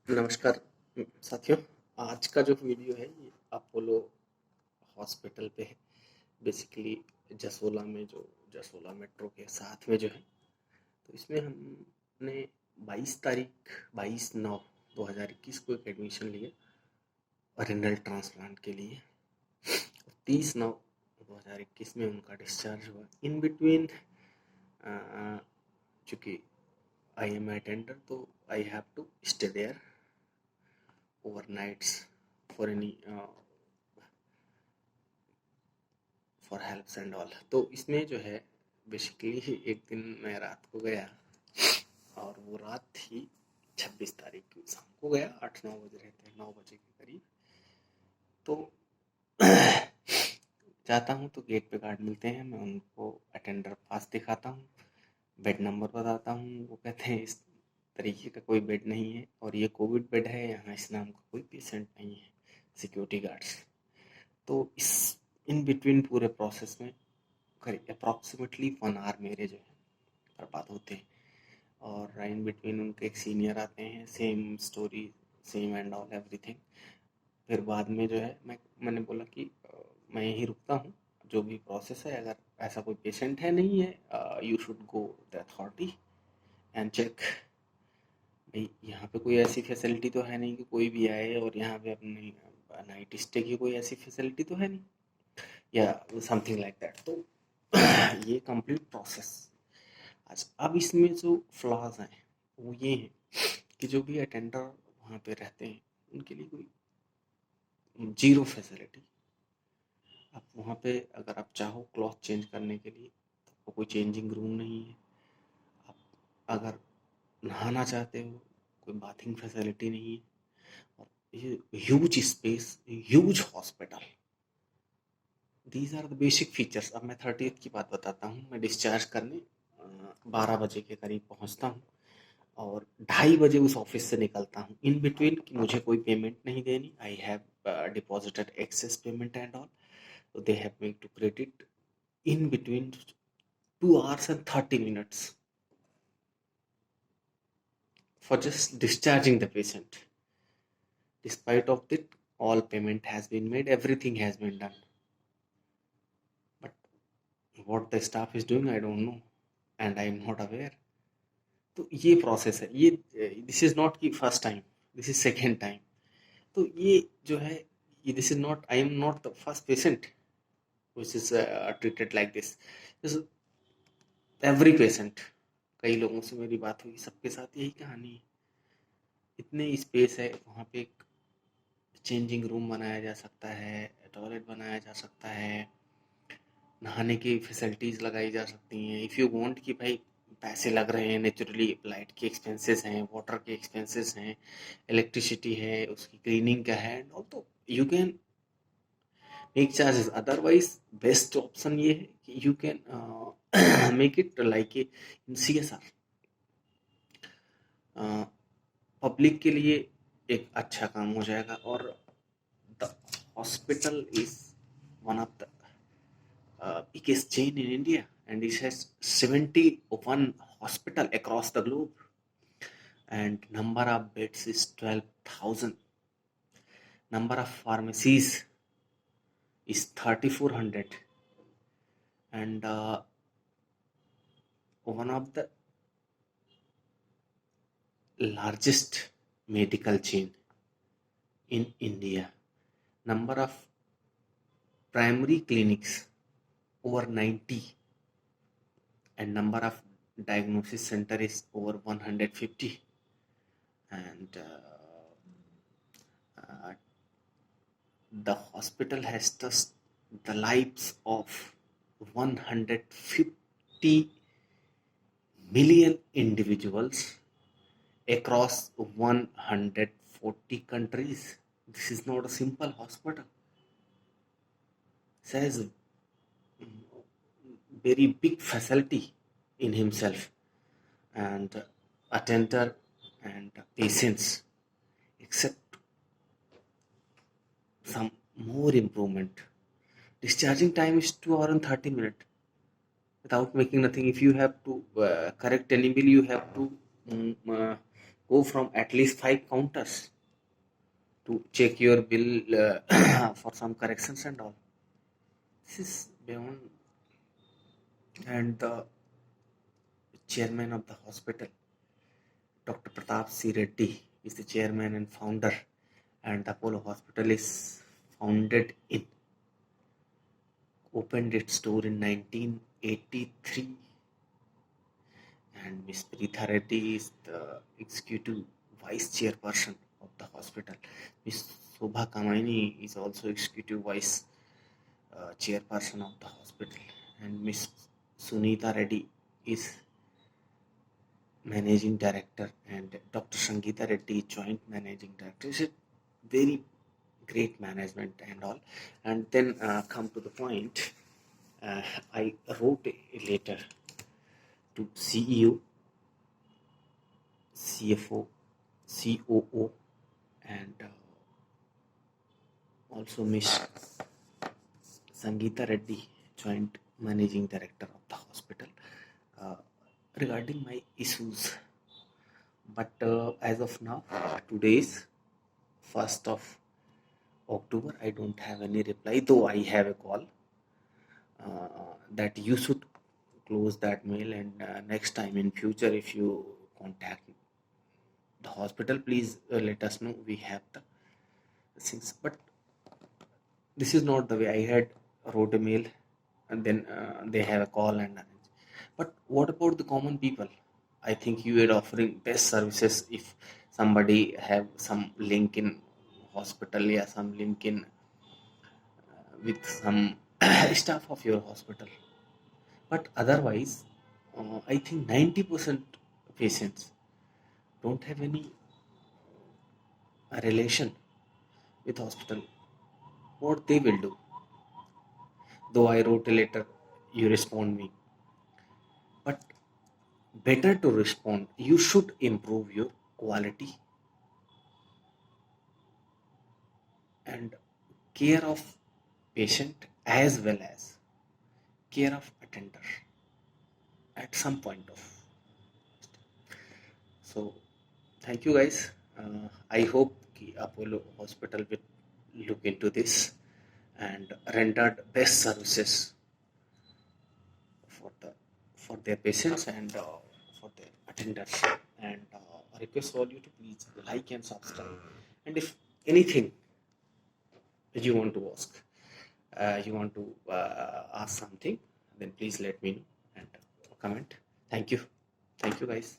नमस्कार साथियों। आज का जो वीडियो है ये अपोलो हॉस्पिटल पे है। बेसिकली जसोला में, जो जसोला मेट्रो के साथ में जो है, तो इसमें हमने 22/9/2021 को एक एडमिशन लिया रेनल ट्रांसप्लांट के लिए। 30/9/2021 में उनका डिस्चार्ज हुआ। इन बिटवीन चूँकि आई एम अटेंडर, तो I have to stay there overnights for any for helps and all. तो इसमें जो है बेसिकली एक दिन मैं रात को गया, और वो रात थी 26 तारीख की। शाम को गया, 8-9 बज रहे थे, 9 बजे के करीब। तो जाता हूँ तो गेट पे गार्ड मिलते हैं, मैं उनको अटेंडर पास दिखाता हूँ, बेड नंबर बताता हूँ। वो कहते हैं इस तरीके का कोई बेड नहीं है, और ये कोविड बेड है, यहाँ इस नाम का कोई पेशेंट नहीं है, सिक्योरिटी गार्ड्स। तो इस इन बिटवीन पूरे प्रोसेस में करीब अप्रॉक्सीमेटली 1 आवर मेरे जो है बर्बाद होते हैं। और इन बिटवीन उनके एक सीनियर आते हैं, same story, same and all everything. फिर बाद में जो है मैंने बोला कि मैं यहीं रुकता हूँ, जो भी प्रोसेस है, अगर ऐसा कोई पेशेंट है नहीं है, you should go the authority and check. भाई यहाँ पे कोई ऐसी फैसिलिटी तो है नहीं कि कोई भी आए और यहाँ पे अपनी नाइट स्टे की कोई ऐसी फैसिलिटी तो है नहीं, या समथिंग लाइक दैट। तो ये कंप्लीट प्रोसेस। अच्छा, अब इसमें जो फ्लॉज हैं वो ये हैं कि जो भी अटेंडर वहाँ पे रहते हैं उनके लिए कोई जीरो फैसिलिटी। अब वहाँ पे अगर आप चाहो क्लॉथ चेंज करने के लिए, तो आपको कोई चेंजिंग रूम नहीं है। आप अगर नहाना चाहते हो, कोई बाथिंग फैसिलिटी नहीं है। और ये huge space, huge hospital, these are the basic features. अब मैं 30th की बात बताता हूँ। मैं डिस्चार्ज करने 12 बजे के करीब पहुँचता हूँ, और 2:30 बजे उस ऑफिस से निकलता हूँ। इन बिटवीन कि मुझे कोई पेमेंट नहीं देनी, I have deposited excess payment and all, तो they have made to credit in between 2 hours and 30 minutes for just discharging the patient. Despite of that, all payment has been made, everything has been done, but what the staff is doing I don't know, and I am not aware. तो ये process है। ये this is not की first time, this is second time. तो ये जो है, ये this is not, I am not the first patient which is treated like this. This every patient, कई लोगों से मेरी बात हुई, सबके साथ यही कहानी है। इतने स्पेस है वहाँ पे, एक चेंजिंग रूम बनाया जा सकता है, टॉयलेट बनाया जा सकता है, नहाने की फैसिलिटीज़ लगाई जा सकती हैं। इफ़ यू वांट कि भाई पैसे लग रहे हैं, नेचुरली लाइट के एक्सपेंसेस हैं, वाटर के एक्सपेंसेस हैं, इलेक्ट्रिसिटी है, उसकी क्लीनिंग का है, और तो you can make charges. Otherwise best option ये है कि you can make it like a in CSR। Public के लिए एक अच्छा काम हो जाएगा। और the hospital is one of the biggest chain in India, and it has 71 hospital across the globe, and number of beds is 12,000. Number of pharmacies is 3,400, and one of the largest medical chain in India. Number of primary clinics over 90, and number of diagnosis center is over 150, and the hospital has touched the lives of 150 million individuals across 140 countries. This is not a simple hospital. It has very big facility in himself, and attender and patients, except some more improvement. Discharging time is 2 hours and 30 minutes without making nothing. If you have to correct any bill, you have to go from at least 5 counters to check your bill for some corrections and all. This is beyond. And the chairman of the hospital, Dr. Pratap C. Reddy, is the chairman and founder, and the Apollo Hospital is opened its door in 1983, and Ms. Preetha Reddy is the executive vice chairperson of the hospital. Ms. Shobha Kamaini is also executive vice chairperson of the hospital, and Ms. Sunita Reddy is managing director, and Dr. Sangeeta Reddy joint managing director. It's a very great management and all. And then come to the point, I wrote a letter to CEO, CFO, COO, and also Miss Sangeeta Reddy, joint managing director of the hospital, regarding my issues. But as of now, today is 1st of October, I don't have any reply, though I have a call that you should close that mail, and next time in future if you contact the hospital, please let us know. We have the things, but this is not the way. I had wrote a mail, and then they have a call and arrange. But what about the common people? I think you are offering best services. If somebody have some link in hospital, yeah, some link in with some staff of your hospital. But otherwise, I think 90% patients don't have any relation with hospital. What they will do? Though I wrote a letter, you respond me. But better to respond. You should improve your quality and care of patient as well as care of attender at some point of. So thank you guys. I hope Apollo Hospital will look into this and rendered best services for their patients and for their attenders. And I request all you to please like and subscribe. And if anything you want to ask, ask something, then please let me know and comment. Thank you guys.